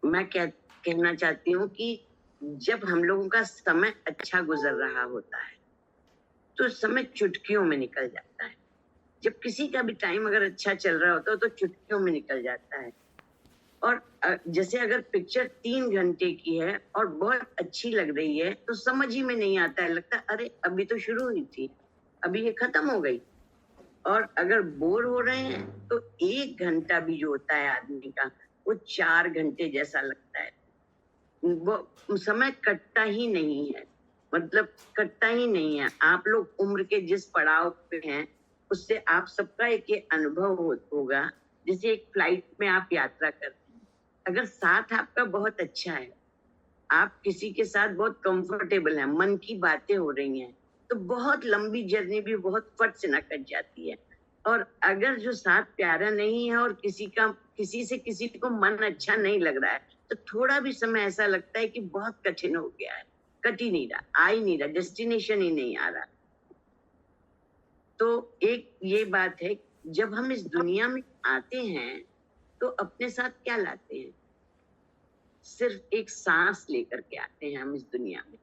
मैं कहना चाहती हूँ कि जब हम लोगों का समय अच्छा गुजर रहा होता है तो समय चुटकियों में निकल जाता है। जब किसी का भी टाइम अगर अच्छा चल रहा होता है तो चुटकियों में निकल जाता है। और जैसे अगर पिक्चर 3 घंटे की है और बहुत अच्छी लग रही है तो समझ ही में नहीं आता है, लगता है अरे अभी तो शुरू हुई थी, अभी ये खत्म हो गई। और अगर बोर हो रहे हैं तो 1 घंटा भी जो होता है आदमी का वो 4 घंटे जैसा लगता है। वो समय कटता ही नहीं है, मतलब कटता ही नहीं है। आप लोग उम्र के जिस पड़ाव पे हैं उससे आप सबका एक ये अनुभव होगा। जैसे एक फ्लाइट में आप यात्रा करते हैं, अगर साथ आपका बहुत अच्छा है, आप किसी के साथ बहुत कंफर्टेबल हैं, मन की बातें हो रही हैं, तो बहुत लंबी जर्नी भी बहुत फट से ना कट जाती है। और अगर जो साथ प्यारा नहीं है और किसी से किसी को मन अच्छा नहीं लग रहा है तो थोड़ा भी समय ऐसा लगता है कि बहुत कठिन हो गया है, कट ही नहीं रहा, आ ही नहीं रहा, डेस्टिनेशन ही नहीं आ रहा। तो एक ये बात है, जब हम इस दुनिया में आते हैं तो अपने साथ क्या लाते हैं? सिर्फ एक सांस लेकर के आते हैं हम इस दुनिया में।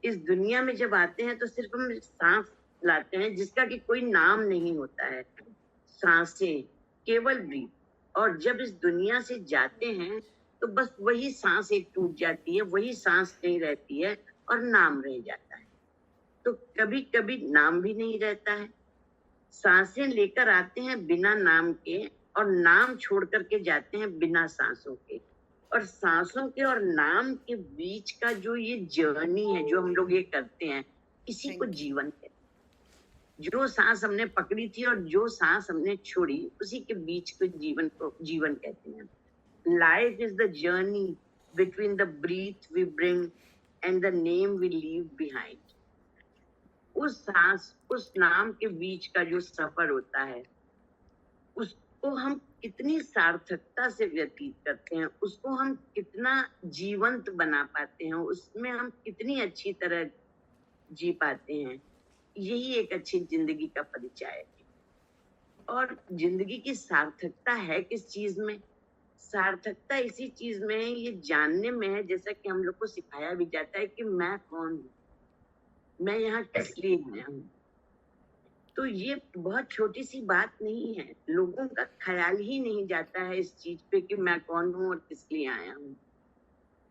इस दुनिया में जब आते हैं तो सिर्फ हम सांस लाते हैं जिसका कि कोई नाम नहीं होता है। सांसें, केवल ब्रीथ। और जब इस दुनिया से जाते हैं तो बस वही सांस एक टूट जाती है, वही सांस नहीं रहती है और नाम रह जाता है। तो कभी कभी नाम भी नहीं रहता है। सांसें लेकर आते हैं बिना नाम के और नाम छोड़ करके जाते हैं बिना सांसों के। और सांसों के और नाम के बीच का जो ये जर्नी है जो हम लोग ये करते हैं, इसी को जीवन कहते हैं। जो सांस हमने पकड़ी थी और जो सांस हमने छोड़ी, उसी के बीच को जीवन कहते हैं। Life is the journey between the breath we bring and the name we leave behind. उस सांस, उस नाम के बीच का जो सफर होता है, उसको हम कितनी सार्थकता से व्यतीत करते हैं, उसको हम कितना जीवंत बना पाते हैं, उसमें हम कितनी अच्छी तरह जी पाते हैं, यही एक अच्छी जिंदगी का परिचय है। और जिंदगी की सार्थकता है किस चीज में? सार्थकता इसी चीज में है, ये जानने में है, जैसा कि हम लोग को सिखाया भी जाता है कि मैं कौन हूँ, मैं यहाँ किस लिए आया हूँ। तो ये बहुत छोटी सी बात नहीं है, लोगों का ख्याल ही नहीं जाता है इस चीज पे कि मैं कौन हूँ और किस लिए आया हूँ।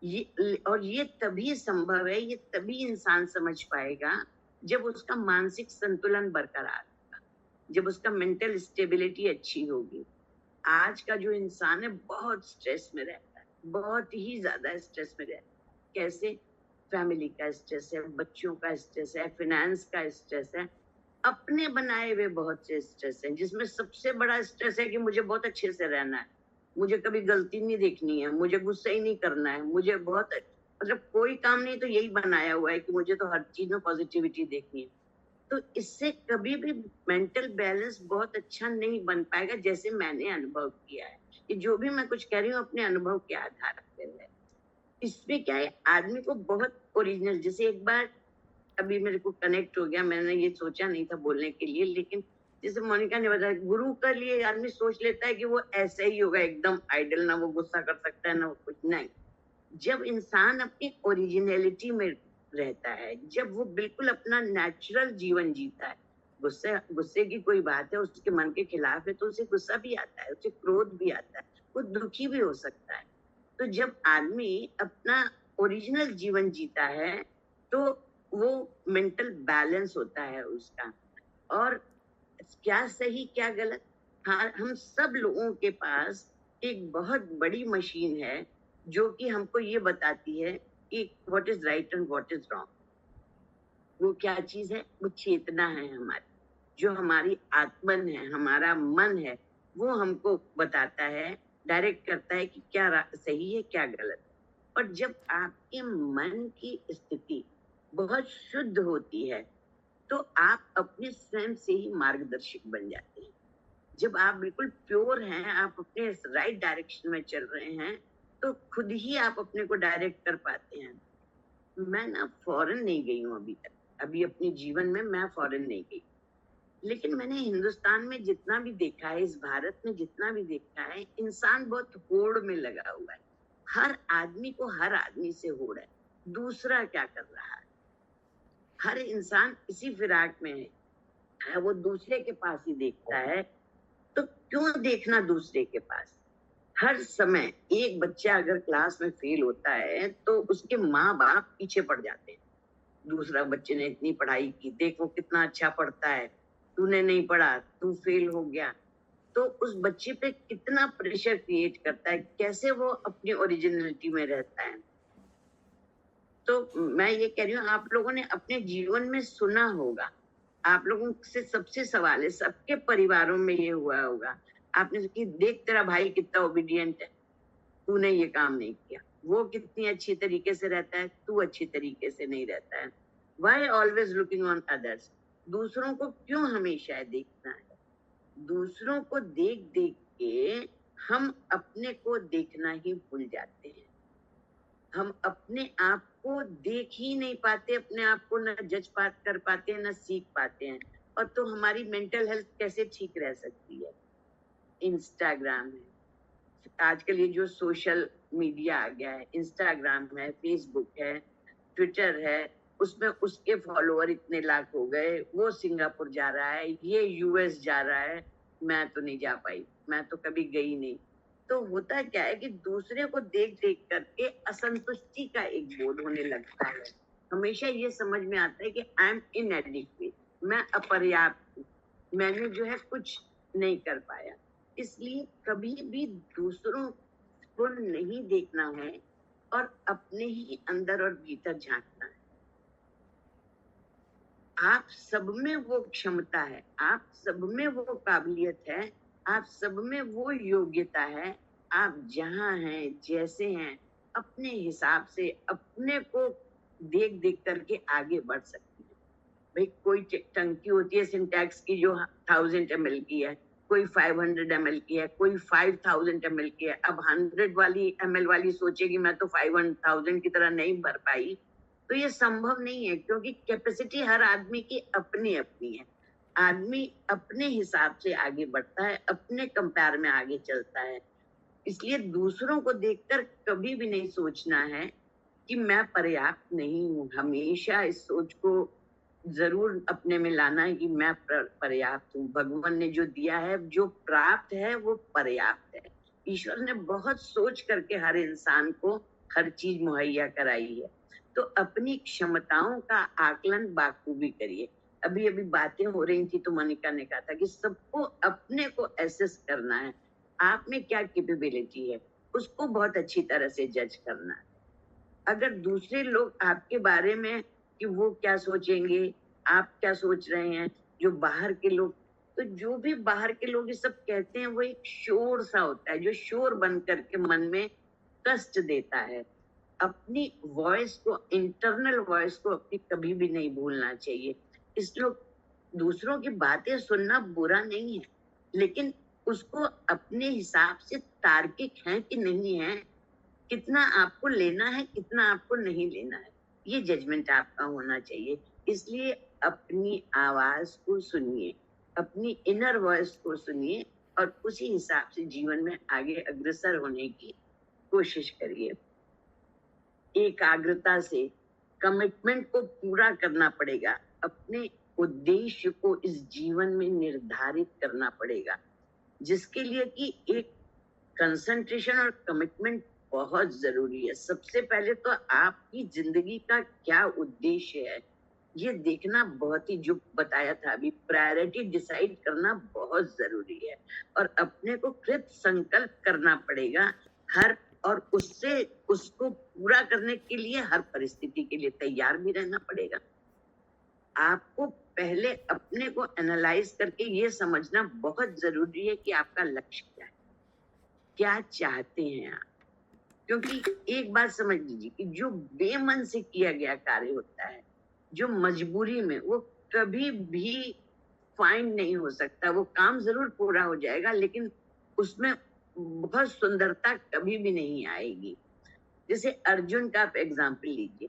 ये तभी संभव है, ये तभी इंसान समझ पाएगा जब उसका मानसिक संतुलन बरकरार होगा, जब उसका मेंटल स्टेबिलिटी अच्छी होगी। आज का जो इंसान है बहुत स्ट्रेस में रहता है, बहुत ही ज्यादा स्ट्रेस में रहता है। कैसे? फैमिली का स्ट्रेस है, बच्चों का स्ट्रेस है, फाइनेंस का स्ट्रेस है, अपने बनाए हुए बहुत से स्ट्रेस हैं, जिसमें सबसे बड़ा स्ट्रेस है कि मुझे बहुत अच्छे से रहना है, मुझे कभी गलती नहीं देखनी है, मुझे गुस्सा ही नहीं करना है, मुझे बहुत मतलब कोई काम नहीं तो यही बनाया हुआ है कि मुझे तो हर चीज में पॉजिटिविटी देखनी है। तो इससे कभी भी मेंटल बैलेंस बहुत अच्छा नहीं बन पाएगा, जैसे मैंने अनुभव किया है। ये जो भी मैं कुछ कह रही हूँ अपने अनुभव के आधार पर है। इसमें क्या है, आदमी को बहुत ओरिजिनल, जैसे एक बार अभी मेरे को कनेक्ट हो गया, मैंने ये सोचा नहीं था बोलने के लिए, लेकिन जैसे मोनिका ने बताया, गुरु के लिए आदमी सोच लेता है कि वो ऐसा ही होगा, एकदम आइडल, ना वो गुस्सा कर सकता है ना वो कुछ नहीं। जब इंसान अपनी ओरिजिनलिटी में रहता है, जब वो बिल्कुल अपना नेचुरल जीवन जीता है, गुस्से की कोई बात है, उसके मन के खिलाफ है तो उसे गुस्सा भी आता है, उसे क्रोध भी आता है, वो दुखी भी हो सकता है। तो जब आदमी अपना ओरिजिनल जीवन जीता है तो वो मेंटल बैलेंस होता है उसका। और क्या सही क्या गलत, हाँ, हम सब लोगों के पास एक बहुत बड़ी मशीन है जो कि हमको ये बताती है कि what is right and what is wrong. वो क्या चीज है? वो चेतना है हमारी, जो हमारी आत्मन है, हमारा मन है, वो हमको बताता है, डायरेक्ट करता है कि क्या सही है क्या गलत। और जब आपके मन की स्थिति बहुत शुद्ध होती है तो आप अपने स्वयं से ही मार्गदर्शक बन जाते हैं। जब आप बिल्कुल प्योर हैं, आप अपने राइट डायरेक्शन में चल रहे हैं, तो खुद ही आप अपने को डायरेक्ट कर पाते हैं। मैं ना फॉरेन नहीं गई हूँ अभी तक, अभी अपने जीवन में मैं फॉरेन नहीं गई, लेकिन मैंने हिंदुस्तान में जितना भी देखा है, इस भारत में जितना भी देखा है, इंसान बहुत होड़ में लगा हुआ है, हर आदमी को हर आदमी से हो रहा है, दूसरा क्या कर रहा है। हर इंसान इसी फिराक में है, वो दूसरे के पास ही देखता है। तो क्यों देखना दूसरे के पास। हर समय एक बच्चा अगर क्लास में फेल होता है तो उसके माँ बाप पीछे पड़ जाते हैं। दूसरा बच्चे ने इतनी पढ़ाई की, देखो कितना अच्छा पढ़ता है, तूने नहीं पढ़ा, तू फेल हो गया। तो उस बच्चे पे कितना प्रेशर क्रिएट करता है, कैसे वो अपनी ओरिजिनलिटी में रहता है। तो मैं ये कह रही हूँ, आप लोगों ने अपने जीवन में सुना होगा, आप लोगों से सबसे सवाल है, सबके परिवारों में ये हुआ होगा, आपने कि देख तेरा भाई कितना ओबीडियंट है, तूने ये काम नहीं किया। वो कितनी अच्छी तरीके से रहता है, तू अच्छी तरीके से नहीं रहता है। Why always looking on others? दूसरों को क्यों हमेशा देखना है। दूसरों को देख देख के हम अपने को देखना ही भूल जाते हैं। हम अपने आप को देख ही नहीं पाते, अपने आप को न जज पात कर पाते हैं, न सीख पाते हैं। और तो हमारी मेंटल हेल्थ कैसे ठीक रह सकती है। इंस्टाग्राम है, आजकल ये जो सोशल मीडिया आ गया है, इंस्टाग्राम है, फेसबुक है, ट्विटर है, उसमें उसके फॉलोअर इतने लाख हो गए, वो सिंगापुर जा रहा है, ये यूएस जा रहा है, मैं तो नहीं जा पाई, मैं तो कभी गई नहीं। तो होता क्या है कि दूसरे को देख देख करके असंतुष्टि का एक बोध होने लगता है। हमेशा ये समझ में आता है कि आई एम इनएडिक्वेट, मैं अपर्याप्त हूँ, मैंने जो है कुछ नहीं कर पाया। इसलिए कभी भी दूसरों को नहीं देखना है और अपने ही अंदर और भीतर झांकना है। आप सब में वो क्षमता है, आप सब में वो काबिलियत है, आप सब में वो योग्यता है। आप जहाँ हैं, जैसे हैं, अपने हिसाब से अपने को देख देख करके आगे बढ़ सकती है। भाई कोई टंकी होती है सिंटैक्स की जो 1000 ml की है, कोई 500 ml की है, कोई 5000 ml की है। अब 100 वाली ml वाली सोचेगी मैं तो 5000 की तरह नहीं भर पाई, तो ये संभव नहीं है, क्योंकि कैपेसिटी हर आदमी की अपनी अपनी है। आदमी अपने हिसाब से आगे बढ़ता है, अपने कंपेयर में आगे चलता है। इसलिए दूसरों को देखकर कभी भी नहीं सोचना है कि मैं पर्याप्त नहीं हूँ। हमेशा इस सोच को जरूर अपने में लाना है कि मैं पर्याप्त हूँ। भगवान ने जो दिया है, जो प्राप्त है, वो पर्याप्त है। ईश्वर ने बहुत सोच करके हर इंसान को हर चीज मुहैया कराई है। तो अपनी क्षमताओं का आकलन बाखूबी करिए। अभी अभी बातें हो रही थी तो मनिका ने कहा था कि सबको अपने को एसेस करना है, आप में क्या कैपेबिलिटी है, उसको बहुत अच्छी तरह से जज करना है। अगर दूसरे लोग आपके बारे में कि वो क्या सोचेंगे, आप क्या सोच रहे हैं, जो बाहर के लोग, तो जो भी बाहर के लोग ये सब कहते हैं वो एक शोर सा होता है, जो शोर बन करके मन में कष्ट देता है। अपनी वॉइस को, इंटरनल वॉइस को अपनी कभी भी नहीं भूलना चाहिए। इसलिए दूसरों की बातें सुनना बुरा नहीं है, लेकिन उसको अपने हिसाब से तार्किक है कि नहीं है, कितना आपको लेना है, कितना आपको नहीं लेना है, ये जजमेंट आपका होना चाहिए। इसलिए अपनी आवाज को सुनिए, अपनी इनर वॉइस को सुनिए और उसी हिसाब से जीवन में आगे अग्रसर होने की कोशिश करिए। एकाग्रता से कमिटमेंट को पूरा करना पड़ेगा, अपने उद्देश्य को इस जीवन में निर्धारित करना पड़ेगा, जिसके लिए कि एक कंसंट्रेशन और कमिटमेंट बहुत जरूरी है। सबसे पहले तो आपकी जिंदगी का क्या उद्देश्य है, ये देखना बहुत ही, जो बताया था अभी, प्रायोरिटी डिसाइड करना बहुत जरूरी है। और अपने को कृत संकल्प करना पड़ेगा हर, और उससे उसको पूरा करने के लिए हर परिस्थिति के लिए तैयार भी रहना पड़ेगा। आपको पहले अपने को एनालाइज करके ये समझना बहुत जरूरी है कि आपका लक्ष्य क्या है, क्या चाहते हैं आप। क्योंकि एक बात समझ लीजिए कि जो बेमन से किया गया कार्य होता है, जो मजबूरी में, वो कभी भी फाइंड नहीं हो सकता। वो काम जरूर पूरा हो जाएगा, लेकिन उसमें बहुत सुंदरता कभी भी नहीं आएगी। जैसे अर्जुन का आप एग्जाम्पल लीजिए,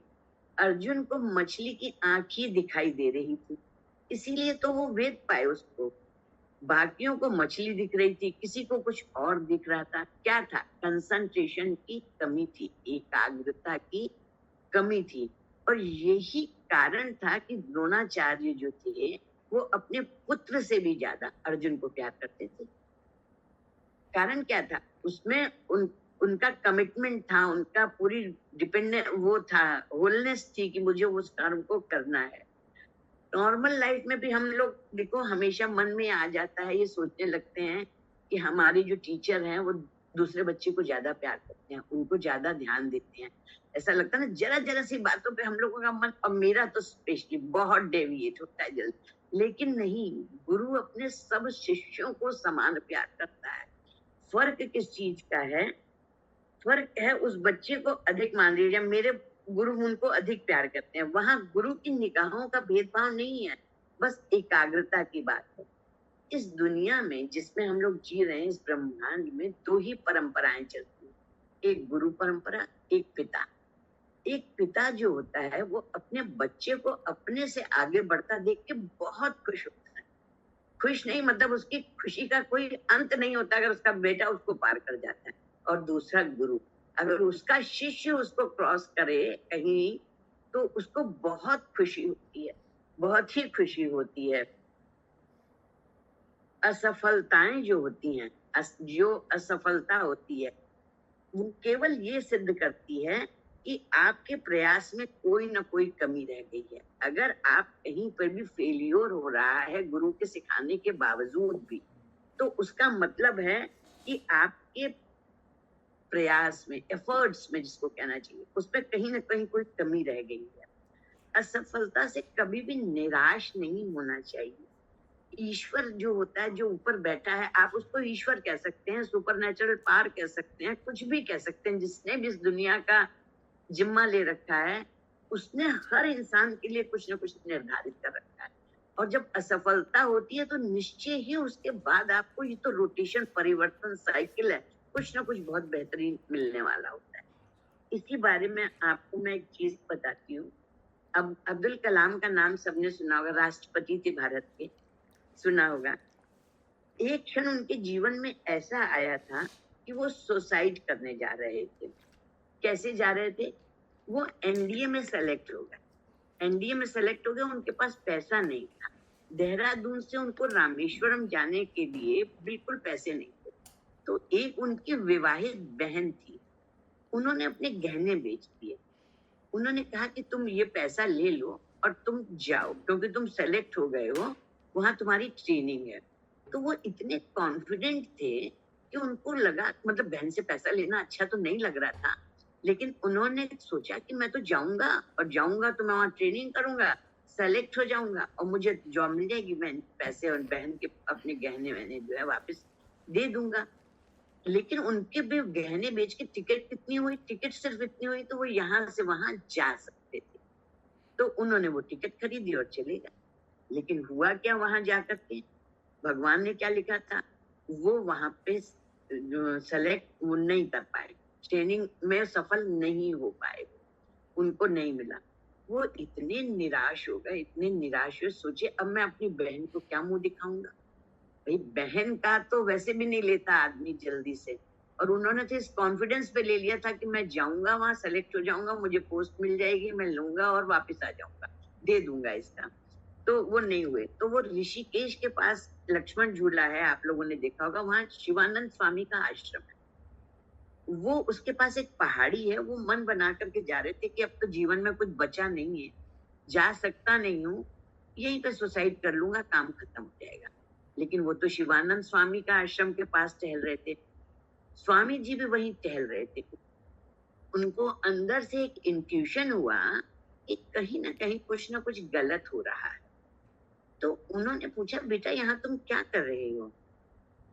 अर्जुन को मछली की आंख ही दिखाई दे रही थी, इसीलिए तो वो वेद पाए उसको। बाकियों को मछली दिख रही थी, किसी को कुछ और दिख रहा था। क्या था? कंसंट्रेशन की कमी थी, एकाग्रता की कमी थी। और यही कारण था कि द्रोणाचार्य जो थे वो अपने पुत्र से भी ज्यादा अर्जुन को प्यार करते थे। कारण क्या था? उसमें उनका कमिटमेंट था, उनका पूरी डिपेंडेंट वो था, होलनेस थी कि मुझे उस कर्म को करना है। नॉर्मल लाइफ में भी हम लोग देखो हमेशा मन में आ जाता है, ये सोचने लगते हैं कि हमारे जो टीचर हैं वो दूसरे बच्चे को ज्यादा प्यार करते हैं, उनको ज्यादा ध्यान देते हैं। ऐसा लगता है ना, जरा जरा सी बातों पे हम लोगों का मन, और मेरा तो स्पेशली बहुत डेविएट होता है जल्दी। लेकिन नहीं, गुरु अपने सब शिष्यों को समान प्यार करता है। फर्क किस चीज का है? फर्क है उस बच्चे को अधिक मान लीजिए, मेरे गुरु उनको अधिक प्यार करते हैं, वहां गुरु की निगाहों का भेदभाव नहीं है, बस एकाग्रता की बात है। इस दुनिया में जिसमें हम लोग जी रहे हैं, इस ब्रह्मांड में दो ही परंपराएं चलती हैं, एक गुरु परंपरा, एक पिता। एक पिता जो होता है वो अपने बच्चे को अपने से आगे बढ़ता देख के बहुत खुश होता है। खुश नहीं मतलब उसकी खुशी का कोई अंत नहीं होता अगर उसका बेटा उसको पार कर जाता है। और दूसरा गुरु, अगर उसका शिष्य उसको क्रॉस करे कहीं तो उसको बहुत खुशी होती है, बहुत ही खुशी होती है। असफलताएं जो होती हैं, जो असफलता होती है, वो केवल ये सिद्ध करती है कि आपके प्रयास में कोई ना कोई कमी रह गई है। अगर आप कहीं पर भी फेलियर हो रहा है गुरु के सिखाने के बावजूद भी, तो उसका मतलब है कि आपके प्रयास में, एफर्ट्स में जिसको कहना चाहिए, उसमें कहीं ना कहीं कोई कमी रह गई है। असफलता से कभी भी निराश नहीं होना चाहिए। ईश्वर जो होता है, जो ऊपर बैठा है, आप उसको ईश्वर कह सकते हैं, सुपरनेचुरल पावर कह सकते हैं, कुछ भी कह सकते हैं, जिसने भी इस दुनिया का जिम्मा ले रखा है, उसने हर इंसान के लिए कुछ ना कुछ निर्धारित कर रखा है। और जब असफलता होती है तो निश्चय ही उसके बाद आपको, ये तो रोटेशन, परिवर्तन साइकिल है, कुछ ना कुछ बहुत बेहतरीन मिलने वाला होता है। इसी बारे में आपको मैं एक चीज बताती हूँ। अब अब्दुल कलाम का नाम सबने सुना होगा, राष्ट्रपति थे भारत के, सुना होगा। एक क्षण उनके जीवन में ऐसा आया था कि वो सुसाइड करने जा रहे थे। कैसे जा रहे थे? वो एनडीए में सेलेक्ट हो गए, एनडीए में सेलेक्ट हो गए, उनके पास पैसा नहीं था। देहरादून से उनको रामेश्वरम जाने के लिए बिल्कुल पैसे नहीं थे। तो एक उनकी विवाहित बहन थी, उन्होंने अपने गहने बेच दिए। उन्होंने कहा कि तुम ये पैसा ले लो और तुम जाओ, क्योंकि तुम सेलेक्ट हो गए हो, वहां तुम्हारी ट्रेनिंग है। तो वो इतने कॉन्फिडेंट थे कि उनको लगा, मतलब बहन से पैसा लेना अच्छा तो नहीं लग रहा था, लेकिन उन्होंने सोचा कि मैं तो जाऊंगा, और जाऊंगा तो मैं वहां ट्रेनिंग करूंगा, सेलेक्ट हो जाऊंगा और मुझे जॉब मिल जाएगी, मैं पैसे और बहन के अपने गहने वहने जो है वापस दे दूंगा। लेकिन उनके भी गहने बेच के टिकट कितनी हुई? टिकट सिर्फ इतनी हुई तो वो यहाँ से वहां जा सकते थे। तो उन्होंने वो टिकट खरीदी और चले गए। लेकिन हुआ क्या वहां जाकर के? भगवान ने क्या लिखा था, वो वहां पे सेलेक्ट वो नहीं कर पाए, ट्रेनिंग में सफल नहीं हो पाए, उनको नहीं मिला। वो इतने निराश हो गए, इतने निराश हुए, सोचे अब मैं अपनी बहन को क्या मुंह दिखाऊंगा। भाई बहन का तो वैसे भी नहीं लेता आदमी जल्दी से, और उन्होंने तो इस कॉन्फिडेंस पे ले लिया था कि मैं जाऊंगा वहां, सेलेक्ट हो जाऊंगा, मुझे पोस्ट मिल जाएगी, मैं लूंगा और वापस आ जाऊंगा, दे दूंगा इसका। तो वो नहीं हुए। तो वो ऋषिकेश के पास लक्ष्मण झूला है, आप लोगों ने देखा होगा, वहां शिवानंद स्वामी का आश्रम है। वो उसके पास एक पहाड़ी है, वो मन बना करके जा रहे थे कि अब तो जीवन में कुछ बचा नहीं है, जा सकता नहीं हूँ, यहीं पे सुसाइड कर लूंगा, काम खत्म हो जाएगा। लेकिन वो तो शिवानंद स्वामी का आश्रम के पास टहल रहे थे, स्वामी जी भी वहीं टहल रहे थे। उनको अंदर से एक इंट्यूशन हुआ कि कहीं ना कहीं कुछ ना कुछ गलत हो रहा है। तो उन्होंने पूछा, बेटा यहाँ तुम क्या कर रहे हो?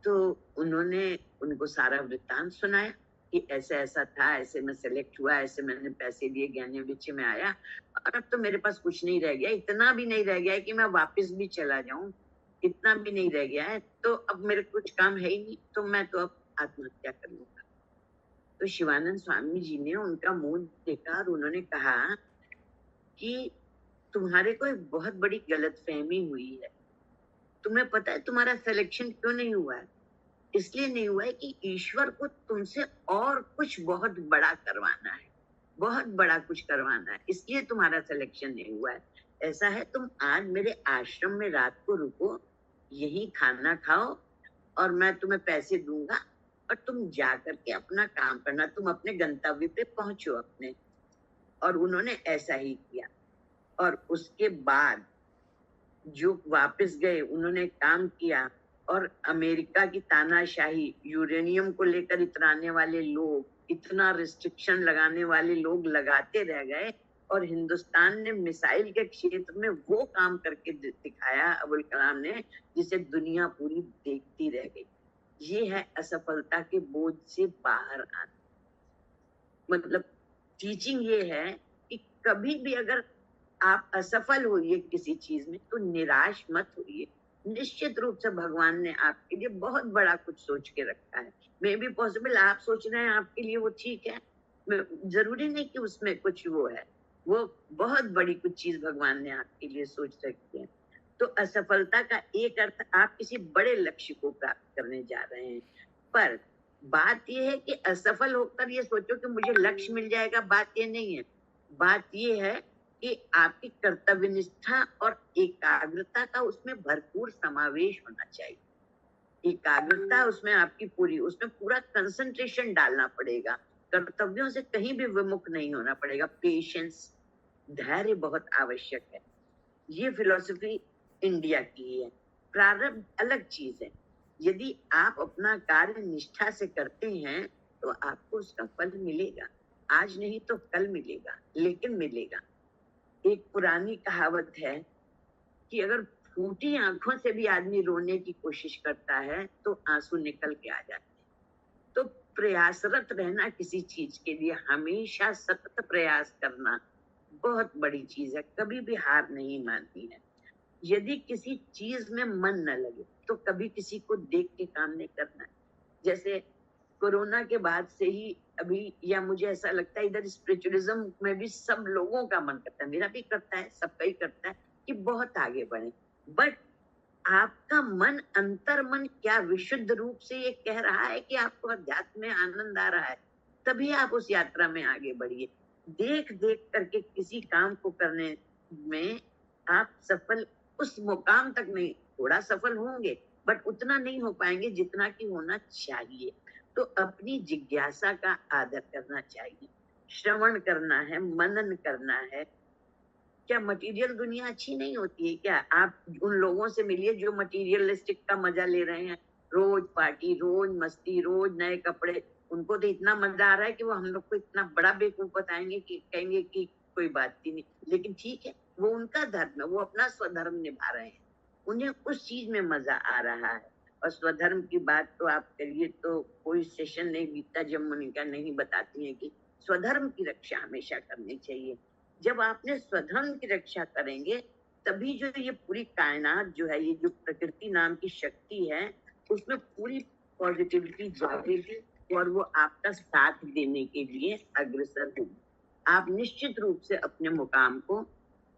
तो उन्होंने उनको सारा वृत्तांत सुनाया कि ऐसा ऐसा था, ऐसे मैं सेलेक्ट हुआ, ऐसे मैंने पैसे दिए, गहने बेचे, में आया, और अब तो मेरे पास कुछ नहीं रह गया, इतना भी नहीं रह गया है कि मैं वापस भी चला जाऊं, इतना भी नहीं रह गया है, तो अब मेरे कुछ काम है ही नहीं, तो मैं तो अब आत्महत्या कर लूंगा। तो शिवानंद स्वामी जी ने उनका मुंह देखा और उन्होंने कहा कि तुम्हारे को एक बहुत बड़ी गलतफहमी हुई है, तुम्हें पता है तुम्हारा सिलेक्शन क्यों नहीं हुआ है? इसलिए नहीं हुआ है कि ईश्वर को तुमसे और कुछ बहुत बड़ा करवाना है, बहुत बड़ा कुछ करवाना है, इसलिए तुम्हारा सिलेक्शन नहीं हुआ है। ऐसा है, तुम आज मेरे आश्रम में रात को रुको, यही खाना खाओ और मैं तुम्हें पैसे दूंगा और तुम जा करके अपना काम करना, तुम अपने गंतव्य पे पहुंचो अपने। और उन्होंने ऐसा ही किया। और उसके बाद जो वापस गए उन्होंने काम किया, और अमेरिका की तानाशाही, यूरेनियम को लेकर इतराने वाले लोग, इतना रिस्ट्रिक्शन लगाने वाले लोग लगाते रह गए, और हिंदुस्तान ने मिसाइल के क्षेत्र में वो काम करके दिखाया अबुल कलाम ने, जिसे दुनिया पूरी देखती रह गई। ये है असफलता के बोझ से बाहर आना। मतलब टीचिंग ये है कि कभी भी अगर आप असफल होइए किसी चीज में तो निराश मत होइए। निश्चित रूप से भगवान ने आपके लिए बहुत बड़ा कुछ सोच के रखा है। मे बी पॉसिबल आप सोच रहे हैं आपके लिए वो ठीक है, जरूरी नहीं कि उसमें कुछ वो है, वो बहुत बड़ी कुछ चीज भगवान ने आपके लिए सोच रखी है। तो असफलता का एक अर्थ आप किसी बड़े लक्ष्य को प्राप्त करने जा रहे हैं, पर बात यह है कि असफल होकर ये सोचो कि मुझे लक्ष्य मिल जाएगा, बात ये नहीं है। बात ये है कि आपकी कर्तव्य निष्ठा और एकाग्रता का उसमें भरपूर समावेश होना चाहिए। एकाग्रता उसमें आपकी पूरी, उसमें पूरा कंसंट्रेशन डालना पड़ेगा, कर्तव्यों से कहीं भी विमुख नहीं होना पड़ेगा। पेशेंस, धैर्य बहुत आवश्यक है। ये फिलॉसफी इंडिया की है। प्रारब्ध अलग चीज है। यदि आप अपना कार्य निष्ठा से करते हैं तो आपको उसका फल मिलेगा, आज नहीं तो कल मिलेगा, लेकिन मिलेगा। एक पुरानी कहावत है कि अगर फूटी आंखों से भी आदमी रोने की कोशिश करता है तो आंसू निकल के आ जाते हैं। तो प्रयासरत रहना किसी चीज के लिए, हमेशा सतत प्रयास करना बहुत बड़ी चीज है, कभी भी हार नहीं माननी है। यदि किसी चीज में मन न लगे तो कभी किसी को देख के काम नहीं करना है। जैसे कोरोना के बाद से ही अभी, या मुझे ऐसा लगता है इधर स्पिरिचुअलिज्म में भी सब लोगों का मन करता है, मेरा भी करता है, सबका ही करता है कि बहुत आगे बढ़े। बट आपका मन, अंतर मन क्या विशुद्ध रूप से ये कह रहा है कि आपको अध्यात्म में आनंद आ रहा है, तभी आप उस यात्रा में आगे बढ़िए। देख देख करके किसी काम को करने में आप सफल उस मुकाम तक नहीं, थोड़ा सफल होंगे बट उतना नहीं हो पाएंगे जितना कि होना चाहिए। तो अपनी जिज्ञासा का आदर करना चाहिए, श्रवण करना है, मनन करना है। क्या मटेरियल दुनिया अच्छी नहीं होती है क्या? आप उन लोगों से मिलिए जो मटेरियलिस्टिक का मजा ले रहे हैं, रोज पार्टी, रोज मस्ती, रोज नए कपड़े। उनको तो इतना मजा आ रहा है कि वो हम लोग को इतना बड़ा बेवकूफ बताएंगे कि कहेंगे कि कोई बात ही नहीं। लेकिन ठीक है, वो उनका धर्म है, वो अपना स्वधर्म निभा रहे हैं, उन्हें उस चीज में मजा आ रहा है। और स्वधर्म की बात तो आप करिए तो कोई सेशन नहीं बीतता जब मोनिका नहीं बताती है कि स्वधर्म की रक्षा हमेशा करनी चाहिए। जब आपने स्वधर्म की रक्षा करेंगे तभी जो ये पूरी कायनात जो है, ये जो प्रकृति नाम की शक्ति है, उसमें पूरी पॉजिटिविटी जागेगी और वो आपका साथ देने के लिए अग्रसर होगी। आप निश्चित रूप से अपने मुकाम को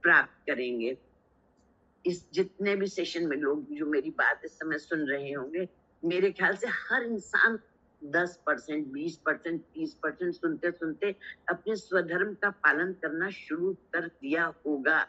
प्राप्त करेंगे। इस जितने भी सेशन में लोग जो मेरी बात इस समय सुन रहे होंगे, मेरे ख्याल से हर इंसान 10%, 20%, 30% सुनते सुनते अपने स्वधर्म का पालन करना शुरू कर दिया होगा,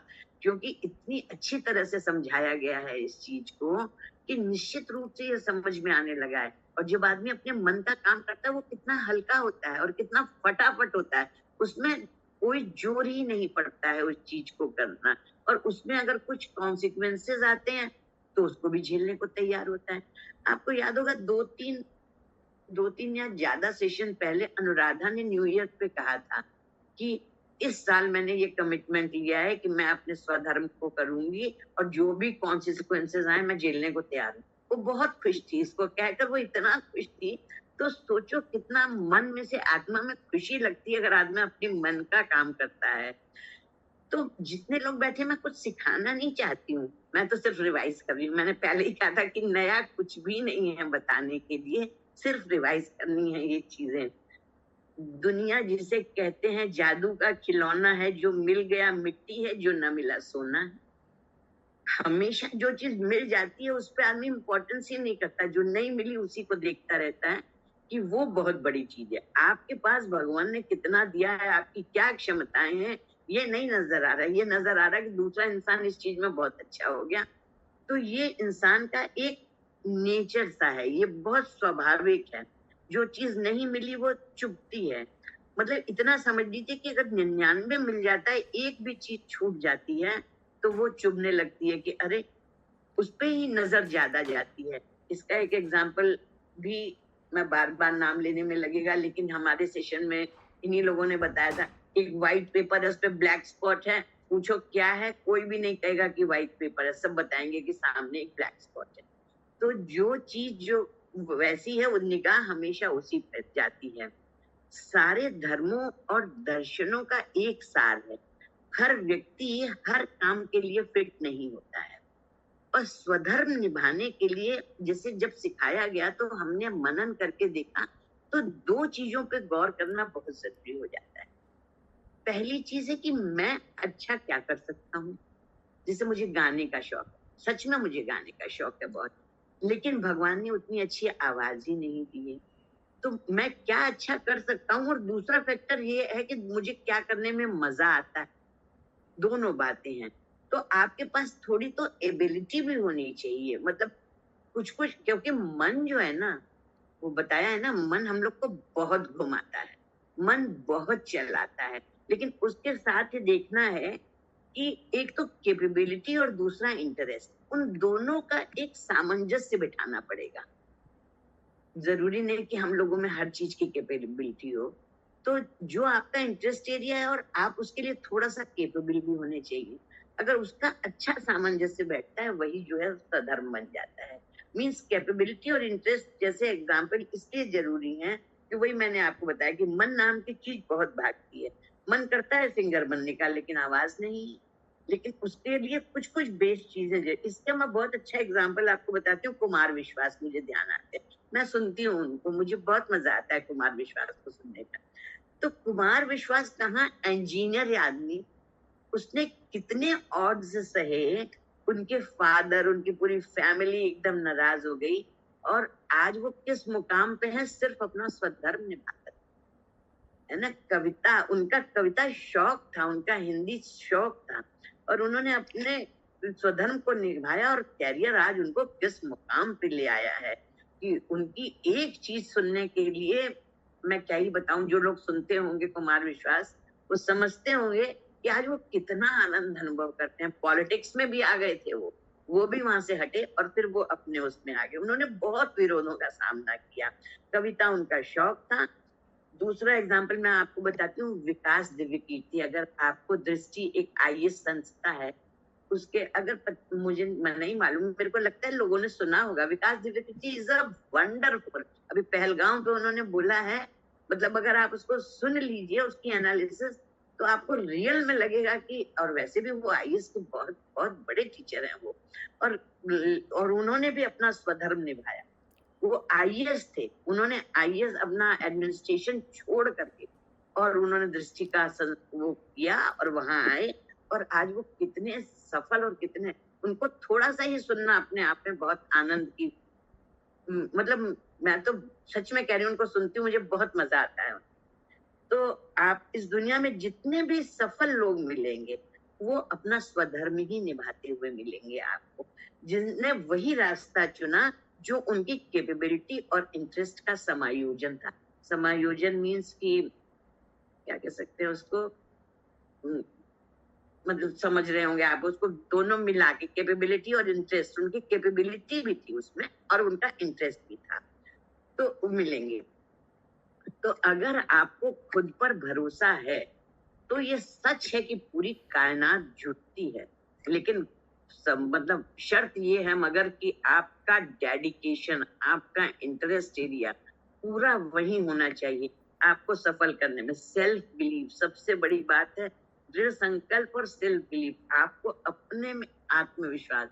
क्योंकि इतनी अच्छी तरह से समझाया गया है इस चीज को कि निश्चित रूप से ये समझ में आने लगा है। और जब आदमी अपने मन का काम करता है वो कितना हल्का होता है और कितना फटाफट होता है, उसमें कोई जोर ही नहीं पड़ता है उस चीज को करना। और उसमें अगर कुछ कॉन्सिक्वेंसेस आते हैं तो उसको भी झेलने को तैयार होता है। आपको याद होगा दो तीन या ज्यादा सेशन पहले अनुराधा ने न्यू ईयर पे कहा था कि इस साल मैंने ये कमिटमेंट लिया है कि मैं अपने स्वधर्म को करूंगी और जो भी कॉन्सिक्वेंसेस आए मैं झेलने को तैयार हूँ। वो बहुत खुश थी, इसको कहकर वो इतना खुश थी। तो सोचो कितना मन में से, आत्मा में खुशी लगती है अगर आदमी अपने मन का काम करता है। तो जितने लोग बैठे, मैं कुछ सिखाना नहीं चाहती हूँ, मैं तो सिर्फ रिवाइज कर रही हूँ। मैंने पहले ही कहा था कि नया कुछ भी नहीं है बताने के लिए, सिर्फ रिवाइज करनी है ये चीजें। दुनिया जिसे कहते हैं जादू का खिलौना है, जो मिल गया मिट्टी है, जो न मिला सोना है। हमेशा जो चीज मिल जाती है उस पे आदमी इम्पोर्टेंस ही नहीं करता, जो नहीं मिली उसी को देखता रहता है कि वो बहुत बड़ी चीज है। आपके पास भगवान ने कितना दिया है, आपकी क्या क्षमताएं हैं, ये नहीं नजर आ रहा है। ये नजर आ रहा है कि दूसरा इंसान इस चीज में बहुत अच्छा हो गया। तो ये इंसान का एक नेचर सा है, ये बहुत स्वाभाविक है। जो चीज नहीं मिली वो चुभती है। मतलब इतना समझ लीजिए कि अगर 99 मिल जाता है, एक भी चीज छूट जाती है तो वो चुभने लगती है कि अरे, उस पे ही नजर ज्यादा जाती है। इसका एक एग्जाम्पल भी, मैं बार बार नाम लेने में लगेगा, लेकिन हमारे सेशन में इन्हीं लोगों ने बताया था। एक व्हाइट पेपर है, उस पे ब्लैक स्पॉट है, पूछो क्या है, कोई भी नहीं कहेगा कि व्हाइट पेपर है, सब बताएंगे कि सामने एक ब्लैक स्पॉट है। तो जो चीज जो वैसी है, वो निगाह हमेशा उसी पर जाती है। सारे धर्मों और दर्शनों का एक सार है, हर व्यक्ति हर काम के लिए फिट नहीं होता है। और स्वधर्म निभाने के लिए जैसे जब सिखाया गया तो हमने मनन करके देखा, तो दो चीजों पे गौर करना बहुत जरूरी हो जाता है। पहली चीज है कि मैं अच्छा क्या कर सकता हूँ। जैसे मुझे गाने का शौक है, सच में मुझे गाने का शौक है बहुत, लेकिन भगवान ने उतनी अच्छी आवाज ही नहीं दी है। तो मैं क्या अच्छा कर सकता हूँ, और दूसरा फैक्टर ये है कि मुझे क्या करने में मजा आता है। दोनों बातें हैं। तो आपके पास थोड़ी तो एबिलिटी भी होनी चाहिए, मतलब कुछ कुछ, क्योंकि मन जो है ना, वो बताया है ना, मन हम लोग को बहुत घुमाता है, मन बहुत चलाता है। लेकिन उसके साथ ही देखना है कि एक तो कैपेबिलिटी और दूसरा इंटरेस्ट, उन दोनों का एक सामंजस्य बिठाना पड़ेगा। जरूरी नहीं कि हम लोगों में हर चीज की कैपेबिलिटी हो। तो जो आपका इंटरेस्ट एरिया है और आप उसके लिए थोड़ा सा केपेबल भी होने चाहिए, अगर उसका अच्छा सामंजस्य बैठता है, वही जो है उसका धर्म बन जाता है। मीन्स कैपेबिलिटी और इंटरेस्ट जैसे एग्जाम्पल इसलिए जरूरी है कि वही मैंने आपको बताया कि मन नाम की चीज बहुत भागती है। मन करता है सिंगर बनने का, लेकिन आवाज नहीं। लेकिन उसके लिए कुछ कुछ बेस्ट चीजें, इसका मैं बहुत अच्छा एग्जाम्पल आपको बताती हूँ। कुमार विश्वास मुझे ध्यान आते हैं, मैं सुनती हूँ उनको, मुझे बहुत मजा आता है कुमार विश्वास को सुनने का। तो कुमार विश्वास कहाँ इंजीनियर है आदमी, उसने कितने ऑड्स सहे, उनके फादर, उनकी पूरी फैमिली एकदम नाराज हो गई, और आज वो किस मुकाम पे है, सिर्फ अपना स्वधर्म निभाकर, है ना। कविता, उनका कविता शौक था, उनका हिंदी शौक था, और उन्होंने अपने स्वधर्म को निभाया, और कैरियर आज उनको किस मुकाम पे ले आया है कि उनकी एक चीज सुनने के लिए, मैं क्या ही बताऊं, जो लोग सुनते होंगे कुमार विश्वास, वो समझते होंगे कि आज वो कितना आनंद अनुभव करते हैं। पॉलिटिक्स में भी आ गए थे वो भी वहां से हटे और फिर वो अपने उसमें आ गए। उन्होंने बहुत विरोधों का सामना किया, कविता उनका शौक था। दूसरा एग्जाम्पल मैं आपको बताती हूँ, विकास दिव्य कीर्ति। अगर आपको दृष्टि एक आईएएस संस्था है, उसके अगर मुझे नहीं मालूम, मेरे को लगता है लोगों ने सुना होगा, विकास दिव्य कीर्ति इज अ वंडरफुल। अभी पहलगांव पे उन्होंने बोला है, मतलब अगर आप उसको सुन लीजिए उसकी एनालिसिस, तो आपको रियल में लगेगा कि, और वैसे भी वो आईएएस के बहुत बहुत बड़े टीचर हैं वो, और उन्होंने भी अपना स्वधर्म निभाया। वो आईएएस थे, उन्होंने आईएएस अपना एडमिनिस्ट्रेशन छोड़ करके, और उन्होंने दृष्टि का वो किया और वहां आए, और आज वो कितने सफल, और कितने, उनको थोड़ा सा ही सुनना अपने आप में बहुत आनंद की, मतलब मैं तो सच में कह रही हूँ, उनको सुनती हूँ मुझे बहुत मजा आता है। तो आप इस दुनिया में जितने भी सफल लोग मिलेंगे, वो अपना स्वधर्म ही निभाते हुए मिलेंगे आपको, जिनने वही रास्ता चुना जो उनकी कैपेबिलिटी और इंटरेस्ट का समायोजन था। समायोजन मीन्स कि क्या कह सकते हैं उसको, मतलब समझ रहे होंगे आप उसको, दोनों मिला के कैपेबिलिटी और इंटरेस्ट, उनकी कैपेबिलिटी भी थी उसमें और उनका इंटरेस्ट भी था, तो मिलेंगे। तो अगर आपको खुद पर भरोसा है, तो ये सच है कि पूरी कायनात जुटती है, लेकिन मतलब शर्त ये है मगर कि आपका डेडिकेशन, आपका इंटरेस्ट एरिया पूरा वही होना चाहिए आपको सफल करने में। सेल्फ बिलीव सबसे बड़ी बात है, दृढ़ संकल्प और सेल्फ बिलीव, आपको अपने में आत्मविश्वास।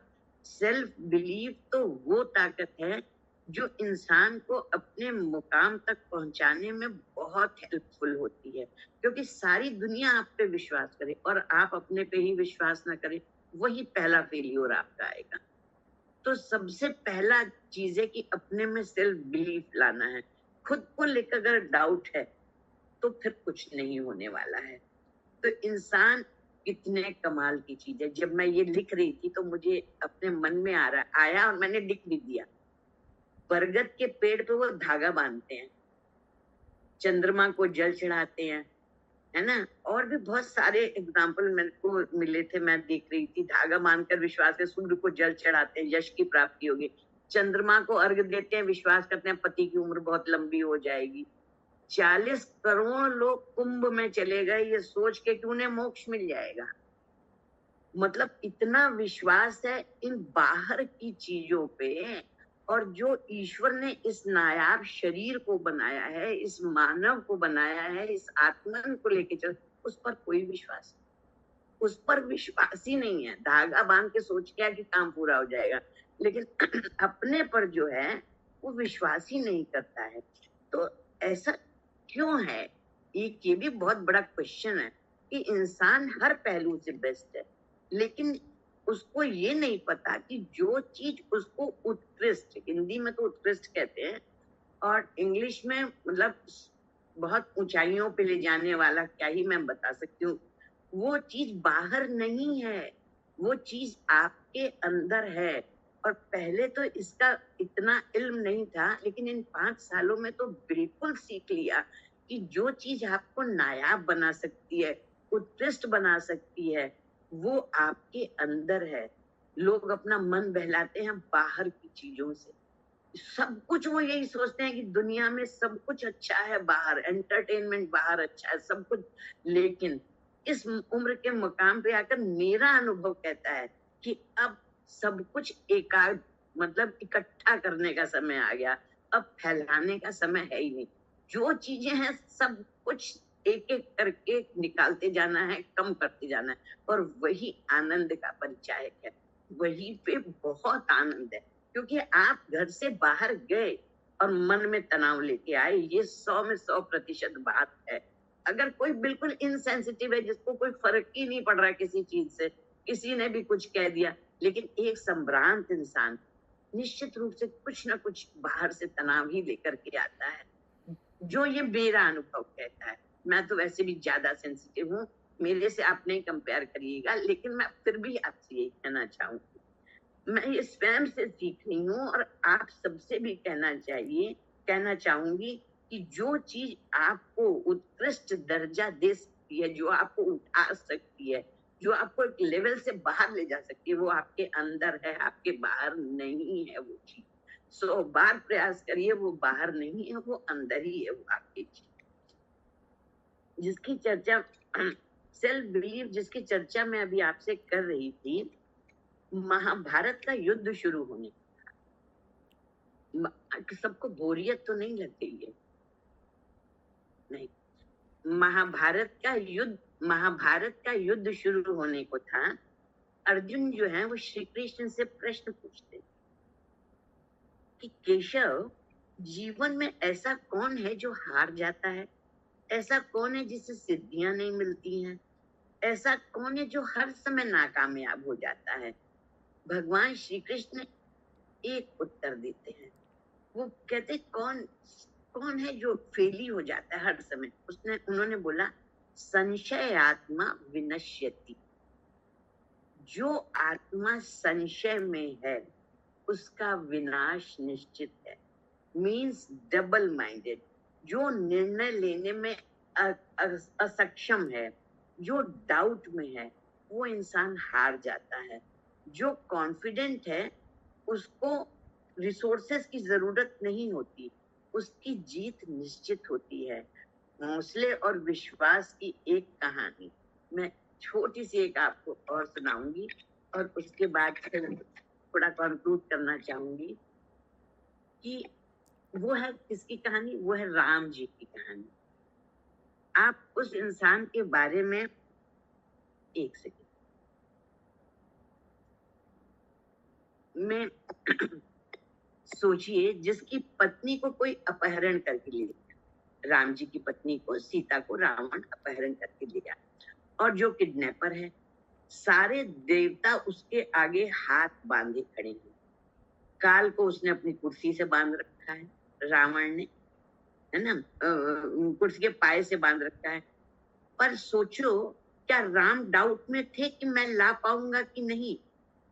सेल्फ बिलीव तो वो ताकत है जो इंसान को अपने मुकाम तक पहुंचाने में बहुत हेल्पफुल होती है, क्योंकि सारी दुनिया आप पे विश्वास करे और आप अपने पे ही विश्वास ना करें, वही पहला फेलियर आपका आएगा। तो सबसे पहला चीज है कि अपने में सेल्फ बिलीफ लाना है। खुद को लेकर अगर डाउट है तो फिर कुछ नहीं होने वाला है। तो इंसान कितने कमाल की चीज है। जब मैं ये लिख रही थी तो मुझे अपने मन में आया और मैंने लिख भी दिया। बरगद के पेड़ पे वो धागा बांधते हैं, चंद्रमा को जल चढ़ाते हैं, है ना। और भी बहुत सारे एग्जाम्पल मेरे को मिले थे, मैं देख रही थी। धागा बांधकर विश्वास से सूर्य को जल चढ़ाते हैं, यश की प्राप्ति होगी। चंद्रमा को अर्घ देते हैं, विश्वास करते हैं पति की उम्र बहुत लंबी हो जाएगी। 40 करोड़ लोग कुंभ में चले गए ये सोच के कि उन्हें मोक्ष मिल जाएगा। मतलब इतना विश्वास है इन बाहर की चीजों पे। और जो ईश्वर ने इस नायाब शरीर को बनाया है, इस मानव को बनाया है, इस आत्मा को लेके चल, उस पर कोई विश्वास, उस पर विश्वास ही नहीं है। धागा बांध के सोच क्या कि काम पूरा हो जाएगा, लेकिन अपने पर जो है वो विश्वास ही नहीं करता है। तो ऐसा क्यों है? एक ये भी बहुत बड़ा क्वेश्चन है कि इंसान हर पहलू से बेस्ट है, लेकिन उसको ये नहीं पता कि जो चीज उसको उत्कृष्ट, हिंदी में तो उत्कृष्ट कहते हैं और इंग्लिश में मतलब बहुत ऊंचाइयों पे ले जाने वाला, क्या ही मैं बता सकती हूँ। वो चीज बाहर नहीं है, वो चीज आपके अंदर है। और पहले तो इसका इतना इल्म नहीं था, लेकिन इन 5 सालों में तो बिल्कुल सीख लिया कि जो चीज आपको नायाब बना सकती है, उत्कृष्ट बना सकती है, वो आपके अंदर है। लोग अपना मन बहलाते हैं बाहर की चीजों से। सब कुछ वो यही सोचते हैं कि दुनिया में सब कुछ अच्छा है, बाहर एंटरटेनमेंट बाहर अच्छा है, सब कुछ। लेकिन इस उम्र के मुकाम पे आकर मेरा अनुभव कहता है कि अब सब कुछ एकाग्र, मतलब इकट्ठा करने का समय आ गया। अब फैलाने का समय है ही नहीं। जो चीजें हैं सब कुछ एक एक करके निकालते जाना है, कम करते जाना है, और वही आनंद का परिचायक है। वही पे बहुत आनंद है, क्योंकि आप घर से बाहर गए और मन में तनाव लेके आए। ये 100 में 100% बात है। अगर कोई बिल्कुल इनसेंसिटिव है, जिसको कोई फर्क ही नहीं पड़ रहा किसी चीज से, किसी ने भी कुछ कह दिया, लेकिन एक संभ्रांत इंसान निश्चित रूप से कुछ ना कुछ बाहर से तनाव ही लेकर के आता है। जो ये मेरा अनुभव कहता है। मैं तो वैसे भी ज्यादा सेंसिटिव हूँ, मेरे से आप नहीं कंपेयर करिएगा, लेकिन मैं फिर भी आपसे यही कहना चाहूंगी। मैं ये स्वयं से सीख रही हूँ और आप सबसे भी कहना चाहूंगी कि जो चीज आपको उत्कृष्ट दर्जा दे सकती है, जो आपको उठा सकती है, जो आपको एक लेवल से बाहर ले जा सकती है, वो आपके अंदर है, आपके बाहर नहीं है। वो चीज 100 बार प्रयास करिए, वो बाहर नहीं है, वो अंदर ही है। वो आपकी चीज जिसकी चर्चा सेल्फ बिलीव, जिसकी चर्चा मैं अभी आपसे कर रही थी, महाभारत का युद्ध शुरू होने, सबको बोरियत तो नहीं लग गई है? नहीं। महाभारत का युद्ध शुरू होने को था। अर्जुन जो है वो श्री कृष्ण से प्रश्न पूछते कि केशव, जीवन में ऐसा कौन है जो हार जाता है? ऐसा कौन है जिससे सिद्धियां नहीं मिलती हैं? ऐसा कौन है जो हर समय नाकामयाब हो जाता है? भगवान श्री कृष्ण एक उत्तर देते हैं। वो कहते कौन कौन है जो फेली हो जाता है हर समय? उन्होंने बोला, संशय आत्मा विनश्यति। जो आत्मा संशय में है उसका विनाश निश्चित है। मीन्स डबल माइंडेड, जो निर्णय लेने में असक्षम है, जो डाउट में है, वो इंसान हार जाता है। जो कॉन्फिडेंट है उसको रिसोर्सेस की जरूरत नहीं होती, उसकी जीत निश्चित होती है। हौसले और विश्वास की एक कहानी मैं छोटी सी एक आपको और सुनाऊंगी, और उसके बाद फिर थोड़ा कंक्लूड करना चाहूंगी कि वो है किसकी कहानी? वो है राम जी की कहानी। आप उस इंसान के बारे में एक सेकंड में सोचिए, जिसकी पत्नी को कोई अपहरण करके ले गया। राम जी की पत्नी को, सीता को, रावण अपहरण करके ले गया, और जो किडनैपर है सारे देवता उसके आगे हाथ बांधे खड़े हैं। काल को उसने अपनी कुर्सी से बांध रखा है, रावण ने, है ना, कुर्सी के पाए से बांध रखा है। पर सोचो, क्या राम डाउट में थे कि मैं ला पाऊंगा कि नहीं?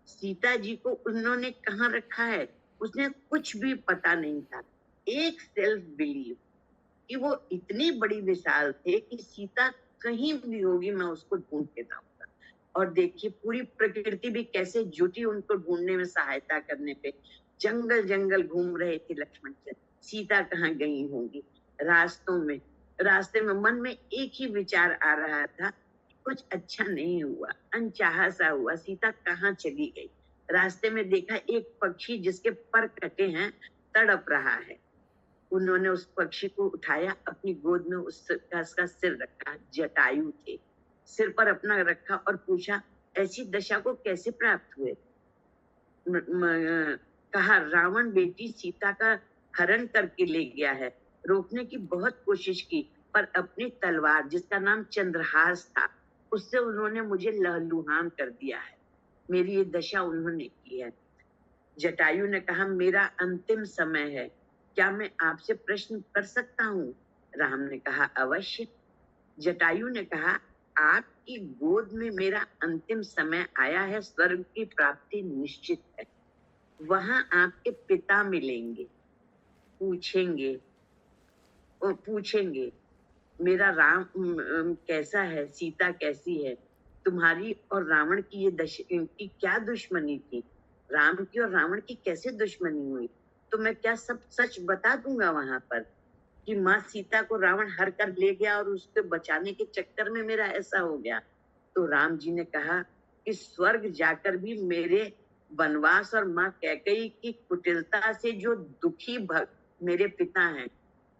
सीता जी को उन्होंने कहाँ रखा है, उसने कुछ भी पता नहीं था। एक सेल्फ बिलीव कि वो इतनी बड़ी मिसाल थे कि सीता कहीं भी होगी, मैं उसको ढूंढ के लाऊंगा। और देखिए पूरी प्रकृति भी कैसे जुटी उनको ढूंढने में सहायता करने पे। जंगल जंगल घूम रहे थे लक्ष्मण जी, सीता कहाँ गई होंगी। रास्ते में मन में एक ही विचार आ रहा था, कुछ अच्छा नहीं हुआ, अनचाहा सा हुआ, सीता कहाँ चली गई। रास्ते में देखा एक पक्षी जिसके पर कटे हैं, तड़प रहा है। उन्होंने उस पक्षी को उठाया, अपनी गोद में उसका सिर रखा, जटायु थे, सिर पर अपना रखा और पूछा, ऐसी दशा को कैसे प्राप्त हुए? कहा, रावण बेटी सीता का हरण करके ले गया है। रोकने की बहुत कोशिश की, पर अपनी तलवार, जिसका नाम चंद्रहास था, उससे उन्होंने मुझे लहलुहान कर दिया है। मेरी ये दशा उन्होंने की है। जटायु ने कहा, मेरा अंतिम समय है, क्या मैं आपसे प्रश्न कर सकता हूँ? राम ने कहा, अवश्य। जटायु ने कहा, आपकी गोद में मेरा अंतिम समय आया है, स्वर्ग की प्राप्ति निश्चित है। वहां आपके पिता मिलेंगे, पूछेंगे मेरा राम कैसा है, सीता कैसी है, तुम्हारी और रावण की की क्या दुश्मनी थी, राम की और रावण की कैसे दुश्मनी हुई? तो मैं क्या सब सच बता दूंगा वहां पर कि माँ सीता को रावण हर कर ले गया और उसके बचाने के चक्कर में मेरा ऐसा हो गया? तो राम जी ने कहा कि स्वर्ग जाकर भी मेरे वनवास और माँ कैकेयी की कुटिलता से जो दुखी मेरे पिता हैं,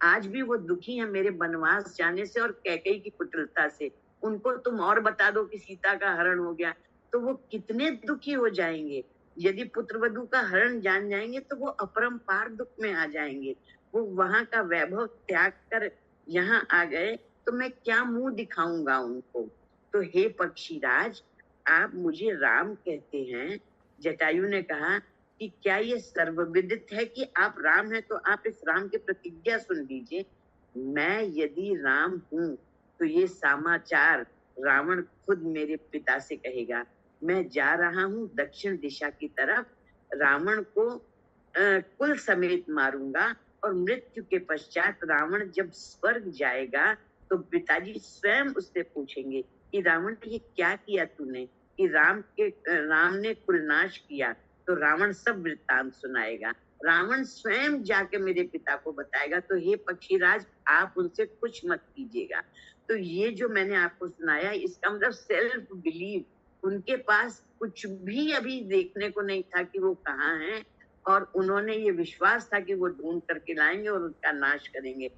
आज भी वो दुखी है मेरे वनवास जाने से और कैकेयी की कुटिलता से। उनको तुम और बता दो कि सीता का हरण हो गया, तो वो कितने दुखी हो जाएंगे। यदि पुत्रवधु का हरण जान जाएंगे तो वो अपरंपार दुख में आ जाएंगे। वो वहां का वैभव त्याग कर यहाँ आ गए, तो मैं क्या मुंह दिखाऊंगा उनको? तो हे पक्षीराज, आप मुझे राम कहते हैं। जटायु ने कहा कि क्या ये सर्वविदित है कि आप राम हैं? तो आप इस राम की प्रतिज्ञा सुन लीजिए। मैं यदि राम हूँ तो ये समाचार रावण खुद मेरे पिता से कहेगा। मैं जा रहा हूँ दक्षिण दिशा की तरफ, रावण को कुल समेत मारूंगा और मृत्यु के पश्चात रावण जब स्वर्ग जाएगा तो पिताजी स्वयं उससे पूछेंगे कि रावण ये क्या किया तूने, कि राम ने कुलनाश किया। तो रावण सब वृत्तांत सुनाएगा, रावण स्वयं जाके मेरे पिता को बताएगा। तो हे पक्षीराज, आप उनसे कुछ मत कीजिएगा। तो ये जो मैंने आपको सुनाया, इसका मतलब सेल्फ बिलीव, उनके पास कुछ भी अभी देखने को नहीं था कि वो कहाँ हैं, और उन्होंने ये विश्वास था कि वो ढूंढ करके लाएंगे और उसका नाश करेंगे।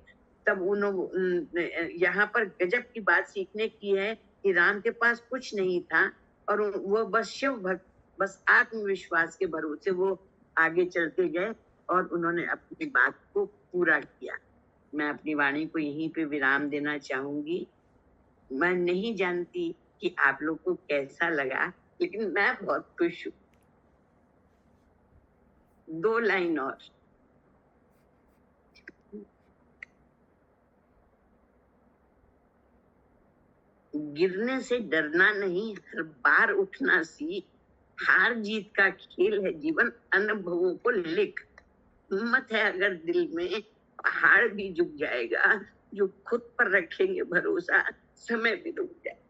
तब उन्होंने यहाँ पर गजब की बात सीखने की है कि राम के पास कुछ नहीं था और वो बस शिव भक्त, बस आत्मविश्वास के भरोसे वो आगे चलते गए और उन्होंने अपनी बात को पूरा किया। मैं अपनी वाणी को यहीं पे विराम देना चाहूंगी। मैं नहीं जानती कि आप लोग को कैसा लगा, लेकिन मैं बहुत खुश हूँ। 2 लाइन और। गिरने से डरना नहीं, हर बार उठना सीख। हार जीत का खेल है जीवन, अनुभवों को लिख। हिम्मत है अगर दिल में, पहाड़ भी झुक जाएगा। जो खुद पर रखेंगे भरोसा, समय भी रुक जाएगा।